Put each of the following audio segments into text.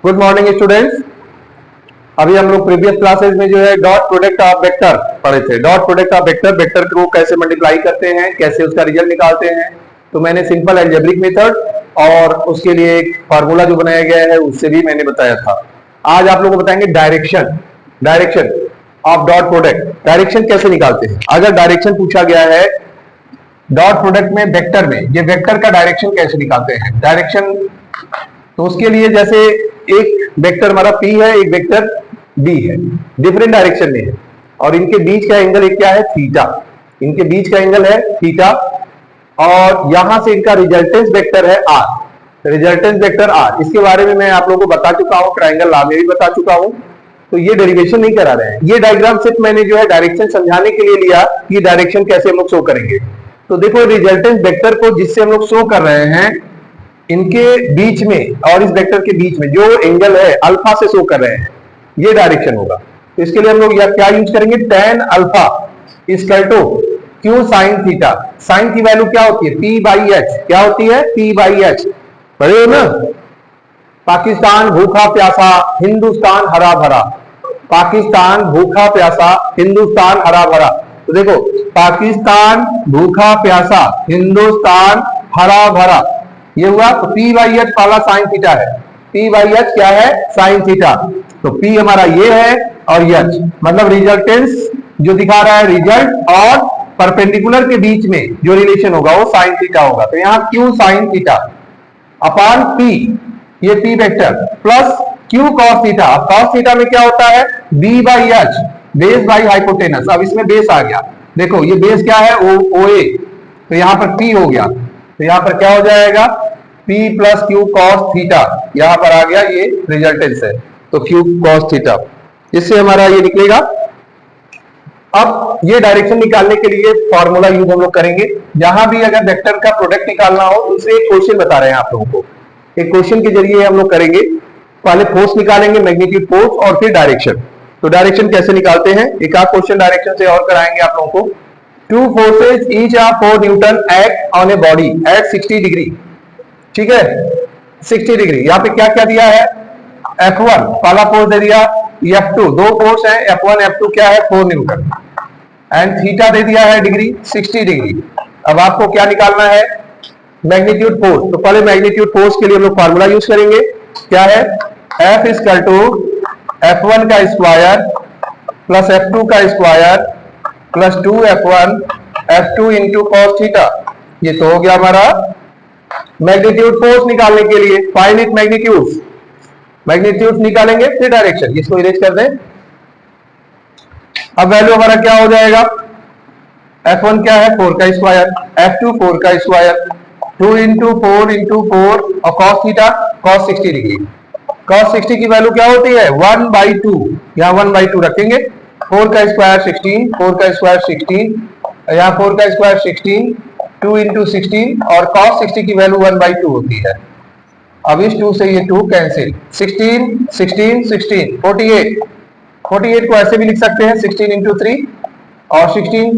Good morning students. अभी हम लोग प्रीवियस क्लासेस में जो है डॉट प्रोडक्ट ऑफ वेक्टर पढ़े थे। Dot product of vector, vector को कैसे मल्टीप्लाई करते हैं, कैसे उसका रिजल्ट निकालते हैं। तो मैंने सिंपल अलजेब्रिक मेथड और उसके लिए एक फार्मूला जो बनाया गया है उससे भी मैंने बताया था। आज आप लोगों को बताएंगे direction of dot product. Direction कैसे निकालते हैं। अगर डायरेक्शन पूछा गया है डॉट प्रोडक्ट में वेक्टर में, ये वेक्टर का डायरेक्शन कैसे निकालते हैं डायरेक्शन, तो उसके लिए जैसे एक वेक्टर हमारा P है, एक वेक्टर B है, डिफरेंट डायरेक्शन में है और इनके बीच का एंगल एक क्या है, थीटा। इनके बीच का एंगल है थीटा और यहां से इनका रिजल्टेंस वेक्टर है R। रिजल्टेंस वेक्टर R, इसके बारे में मैं आप लोगों को बता चुका हूं, ट्राइंगल लॉ में भी बता चुका हूं, तो ये डेरिवेशन नहीं करा रहे हैं। ये डायग्राम सिर्फ मैंने जो है डायरेक्शन समझाने के लिए लिया कि डायरेक्शन कैसे हम लोग शो करेंगे। तो देखो रिजल्टेंस वेक्टर को जिससे हम लोग शो कर रहे हैं, इनके बीच में और इस वेक्टर के बीच में जो एंगल है अल्फा से शो कर रहे हैं, ये डायरेक्शन होगा। तो इसके लिए हम लोग क्या यूज करेंगे, tan alpha equal to Q sine theta. Sine की वैल्यू क्या होती है, P/H। क्या होती है, P/H। पढ़े हो ना। पाकिस्तान भूखा प्यासा, हिंदुस्तान हरा भरा। पाकिस्तान भूखा प्यासा, हिंदुस्तान हरा भरा। तो देखो पाकिस्तान भूखा प्यासा, हिंदुस्तान हरा भरा, ये हुआ। तो P/H वाला साइन थीटा है। P/H क्या है, साइन थीटा। तो P हमारा ये है और H मतलब रिजल्टेंस जो दिखा रहा है रिजल्ट और परपेंडिकुलर के बीच में जो रिलेशन होगा वो साइन थीटा होगा। तो यहाँ Q sine theta upon P, ये P vector plus Q cos theta. अब कॉस थीटा में क्या होता है, B/H बेस बाई हाइपोटेनस। अब इसमें बेस आ गया, देखो ये बेस क्या है, OA, तो यहाँ पर P हो गया। तो यहां पर क्या हो जाएगा, P plus Q cos theta, यहां पर आ गया, ये रिजल्टेंस है। तो Q कॉस थीटा, इससे हमारा ये निकलेगा। अब ये डायरेक्शन निकालने के लिए फॉर्मूला यूज हम लोग करेंगे। जहां भी अगर वेक्टर का प्रोडक्ट निकालना हो, दूसरे एक क्वेश्चन बता रहे हैं आप लोगों को, एक क्वेश्चन के जरिए हम लोग करेंगे। पहले फोर्स निकालेंगे, मैग्नीट्यूड फोर्स, और फिर डायरेक्शन। तो डायरेक्शन कैसे निकालते हैं, एक आध क्वेश्चन डायरेक्शन से और कराएंगे आप लोगों को। Two forces each of 4 Newton act on a body at 60 degree. ठीक है, 60 डिग्री। यहाँ पे क्या क्या दिया है, F1 पहला फोर्स दे दिया, F2 दो फोर्स है, F1 F2 क्या है, 4 न्यूटन, एंड थीटा दे दिया है डिग्री 60 डिग्री। अब आपको क्या निकालना है, मैग्नीट्यूड फोर्स। तो पहले मैग्नीट्यूड फोर्स के लिए हम लोग फॉर्मूला यूज करेंगे, क्या है, F इक्वल टू F1 का स्क्वायर प्लस F2 का square plus 2F1 F2 into cos theta. ये तो हो गया हमारा मैग्नीट्यूड फोर्स निकालने के लिए। फाइंड इट मैग्नीट्यूड निकालेंगे, फिर डायरेक्शन। इसको इरेज कर दें। अब वैल्यू हमारा क्या हो जाएगा, F1 क्या है, 4 का स्क्वायर, F2 4 का स्क्वायर, 2 इंटू 4 और cos theta cos 60 degree. Cos 60 की वैल्यू क्या होती है, 1/2। यहाँ 1/2 रखेंगे। 4 का स्क्वायर 16, 4 का स्क्वायर 16, यहाँ 4 का स्क्वायर 16, 2 इंटू 16 और cos 60 की वैल्यू 1/2 होती है। अब इस 2 से ये 2 कैंसिल, 16 16 16 48 को ऐसे भी लिख सकते हैं 16 इंटू 3 और 16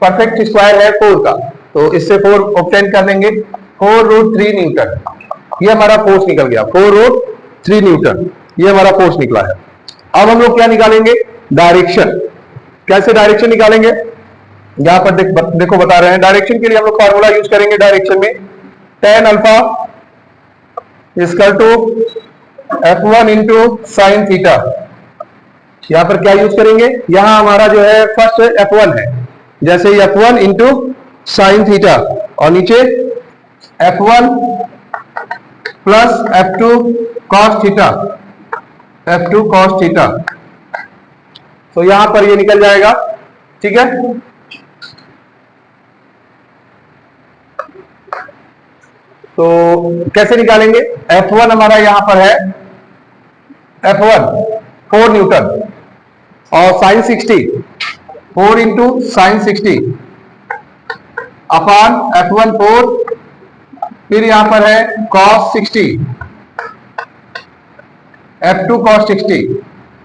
परफेक्ट स्क्वायर है 4 का, तो इससे 4 ऑब्टेन कर लेंगे। 4√3 न्यूटन, ये हमारा फोर्स निकल गया, 4√3 न्यूटन, ये हमारा फोर्स निकला है। अब हम लोग क्या निकालेंगे, डायरेक्शन। कैसे डायरेक्शन निकालेंगे, यहां पर देखो बता रहे हैं। डायरेक्शन के लिए हम लोग फॉर्मूला यूज करेंगे डायरेक्शन में, tan alpha equal to F1 into sine theta. यहां पर क्या यूज करेंगे, यहां हमारा जो है फर्स्ट F1 है, जैसे F1 इंटू साइन थीटा और नीचे F1 plus F2 cos theta, F2 cos theta. तो यहां पर ये निकल जाएगा। ठीक है, तो कैसे निकालेंगे, F1 हमारा यहां पर है, F1 4 न्यूटन और sign 60, 4 into sine 60 upon F1 4, फिर यहां पर है cos 60, F2 cos 60,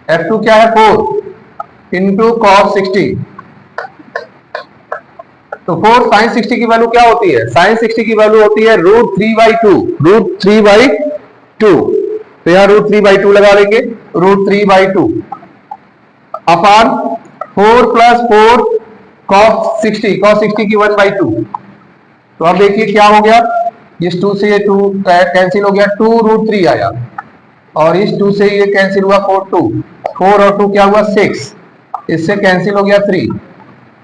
F2 क्या है 4 इंटू cos 60। तो 4 साइन 60 की वैल्यू क्या होती है, साइन 60 की वैल्यू होती है √3/2, √3/2 तो यहाँ √3/2 लगा लेंगे, √3/2 अपान 4 + 4 cos 60 की 1/2। तो अब देखिए क्या हो गया, इस 2 से ये 2 कैंसिल हो गया, 2√3 आया, और इस 2 से ये कैंसिल हुआ 4 और 2 क्या हुआ 6, इससे कैंसिल हो गया 3,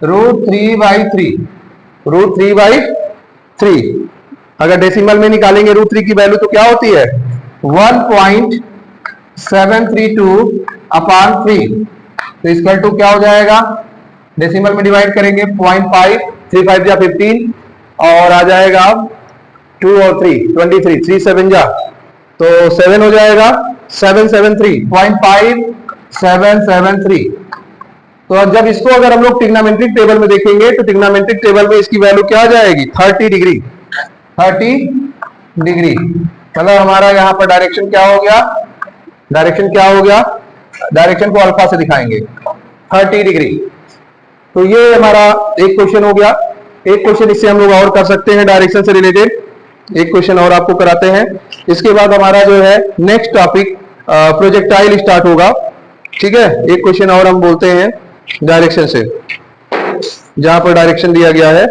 √3/3, √3/3। अगर डेसिमल में निकालेंगे √3 की वैल्यू तो क्या होती है 1.732 अपान 3। तो इसका टू क्या हो जाएगा, डेसिमल में डिवाइड करेंगे 0.5, 3 5 जा 15, और आ जाएगा 2 और 3 23, 3 7 जा तो 7 हो जाएगा, 773.5773। तो जब इसको अगर हम लोग ट्रिग्नोमेट्रिक टेबल में देखेंगे तो ट्रिग्नोमेट्रिक टेबल में इसकी वैल्यू क्या आ जाएगी 30 डिग्री, 30 डिग्री। मतलब हमारा यहाँ पर डायरेक्शन क्या हो गया, डायरेक्शन क्या हो गया, डायरेक्शन को अल्फा से दिखाएंगे 30 डिग्री। तो ये हमारा एक क्वेश्चन हो गया। एक क्वेश्चन इससे हम लोग और कर सकते हैं डायरेक्शन से रिलेटेड, एक क्वेश्चन और आपको कराते हैं। इसके बाद हमारा जो है नेक्स्ट टॉपिक प्रोजेक्टाइल स्टार्ट होगा, ठीक है। एक क्वेश्चन और हम बोलते हैं डायरेक्शन से, जहां पर डायरेक्शन दिया गया है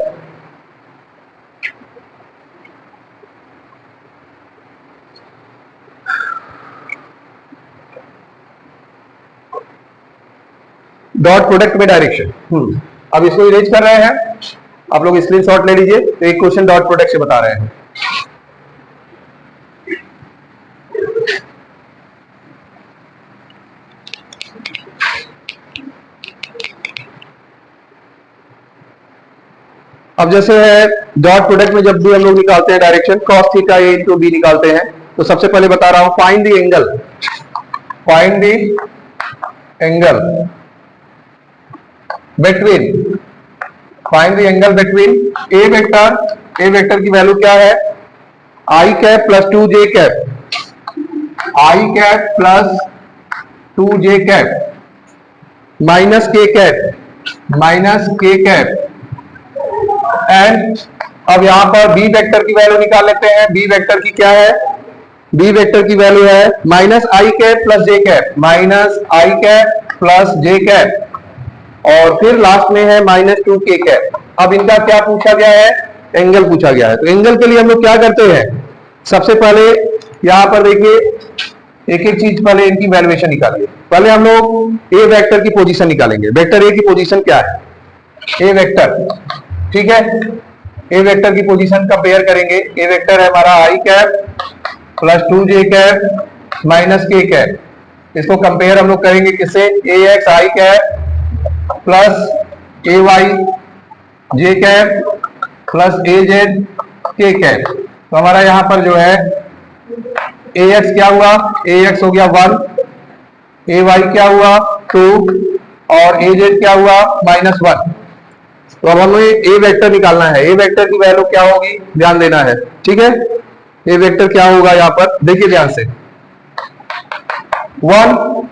डॉट प्रोडक्ट में डायरेक्शन। अब इसको इरेज कर रहे हैं, आप लोग स्क्रीनशॉट ले लीजिए। तो एक क्वेश्चन डॉट प्रोडक्ट से बता रहे हैं। अब जैसे है डॉट प्रोडक्ट में जब भी हम लोग निकालते हैं direction cos theta a into B निकालते हैं, तो सबसे पहले बता रहा हूं find the angle, find the angle between, find the angle between A vector की वैल्यू क्या है i cap plus 2j cap, i cap plus 2j cap minus k cap and अब यहां पर बी वेक्टर की वैल्यू निकाल लेते हैं। बी वेक्टर की क्या है, बी वेक्टर की वैल्यू है -i cap plus j cap, -i cap plus j cap, और फिर लास्ट में है -2k कैप। अब इनका क्या पूछा गया है, एंगल पूछा गया है। तो एंगल के लिए हम लोग क्या करते हैं, सबसे पहले यहां पर देखिए एक एक चीज, पहले इनकी वैल्यूएशन निकालिए। पहले हम लोग ए वेक्टर की पोजीशन निकालेंगे। वेक्टर ए की पोजीशन क्या है, ए वेक्टर, ठीक है। ए वेक्टर की पोजीशन कंपेयर करेंगे। ए वेक्टर है हमारा i cap plus 2j cap minus k cap. इसको कंपेयर हम लोग करेंगे किससे, ax i cap plus ay j cap plus az k cap. तो हमारा यहां पर जो है ax क्या हुआ, ax हो गया 1, ay क्या हुआ 2, और az क्या हुआ -1। तो अब हमें ए वेक्टर निकालना है। ए वेक्टर की वैल्यू क्या होगी, ध्यान देना है, ठीक है। ए वेक्टर क्या होगा यहां पर देखिए ध्यान से, 1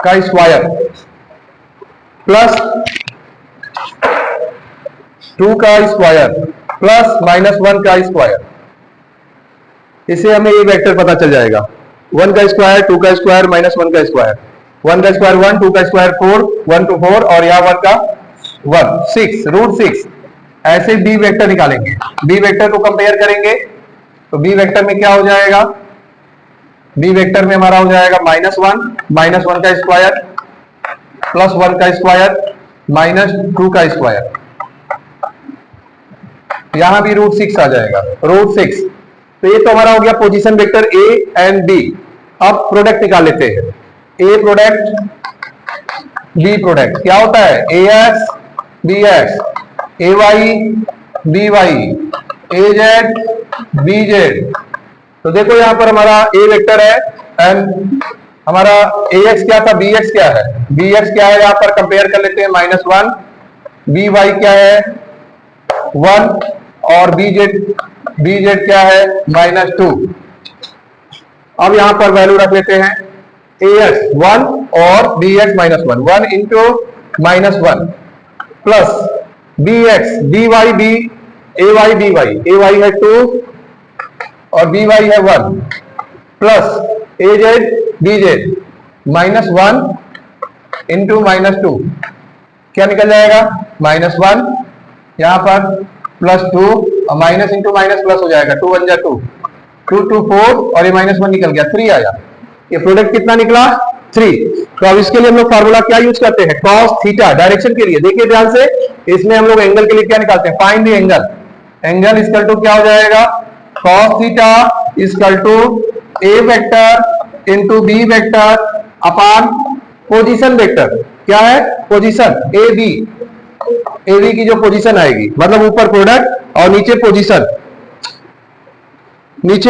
का स्क्वायर प्लस 2 का स्क्वायर प्लस -1 का स्क्वायर, इससे हमें ये वेक्टर पता चल जाएगा। 1 का स्क्वायर, 2 का स्क्वायर, -1 का स्क्वायर, 1 का स्क्वायर 1, 2 का स्क्वायर 4, 1 to 4, और यहाँ 1 का 1, 6, √6। ऐसे बी वेक्टर निकालेंगे। बी वेक्टर को कंपेयर करेंगे तो बी वेक्टर में क्या हो जाएगा, बी वेक्टर में हमारा हो जाएगा -1 का स्क्वायर प्लस 1 का स्क्वायर -2 का स्क्वायर, यहां भी √6 आ जाएगा, √6। तो ये तो हमारा हो गया position vector A and B. अब प्रोडक्ट निकाल लेते हैं। ए प्रोडक्ट बी प्रोडक्ट क्या होता है, as bs, ay by, az bz। तो देखो यहां पर हमारा ए वेक्टर है एंड हमारा ax क्या था, bx क्या है, bx क्या है, यहां पर कंपेयर कर लेते हैं -1, by क्या है 1, और bz क्या है -2। अब यहां पर वैल्यू रख लेते हैं as 1 और bx -1, 1 into -1 plus bx by by ay है 2 और by है 1 प्लस ए जेड बी जेड -1 इंटू -2 क्या निकल जाएगा, -1 यहां पर +2 और माइनस इंटू माइनस प्लस हो जाएगा, 2 1 जा 2, 2 2 4 और ये -1 निकल गया, 3 आया। ये प्रोडक्ट कितना निकला, 3। तो अब इसके लिए हम लोग फार्मूला क्या यूज करते हैं, cos थीटा, डायरेक्शन के लिए। देखिए ध्यान से, इसमें हम लोग एंगल के लिए क्या निकालते हैं, find the angle. Angle equal to क्या हो जाएगा, cos theta equal to A vector into B vector upon position vector. क्या है, पोजीशन ए बी की जो पोजीशन आएगी, मतलब ऊपर प्रोडक्ट और नीचे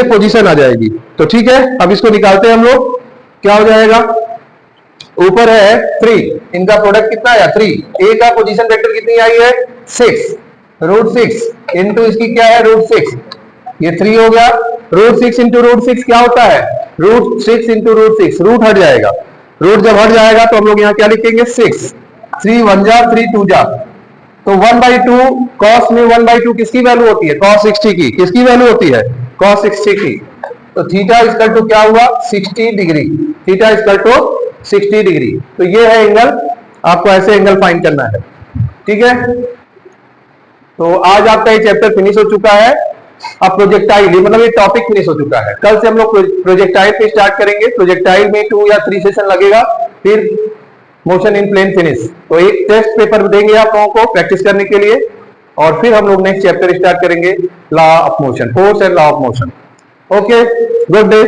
पोजीशन आ जाएगी। तो ठीक है, अब इसको निकालते हैं हम लोग, क्या हो जाएगा, ऊपर है 3, इनका प्रोडक्ट कितना आया 3, ए का पोजीशन वेक्टर कितनी आई है 6, √6 इंटू इसकी क्या है √6, ये 3 हो गया। √6 इंटू √6 क्या होता है, √6 इंटू √6, रूट हट जाएगा, रूट जब हट जाएगा तो हम लोग यहाँ क्या लिखेंगे 6, 3 1 जा 3 2 जा, तो 1/2 cos में 1/2 किसकी वैल्यू होती है, cos 60 की, किसकी वैल्यू होती है cos 60 की। तो थीटा इक्वल टू क्या हुआ 60 degree, theta equal to 60 degree. तो ये है एंगल, आपको ऐसे एंगल फाइंड करना है, ठीक है। तो आज आपका ये चैप्टर फिनिश हो चुका है। अब प्रोजेक्टाइल, मतलब ये टॉपिक फिनिश हो चुका है। कल से हम लोग प्रोजेक्टाइल पे स्टार्ट करेंगे। प्रोजेक्टाइल में 2 या 3 सेशन लगेगा, फिर मोशन इन प्लेन फिनिश। तो एक टेस्ट पेपर देंगे आप लोगों को प्रैक्टिस करने के लिए, और फिर हम लोग नेक्स्ट चैप्टर स्टार्ट करेंगे, law of motion, force and law of motion. Okay, good day.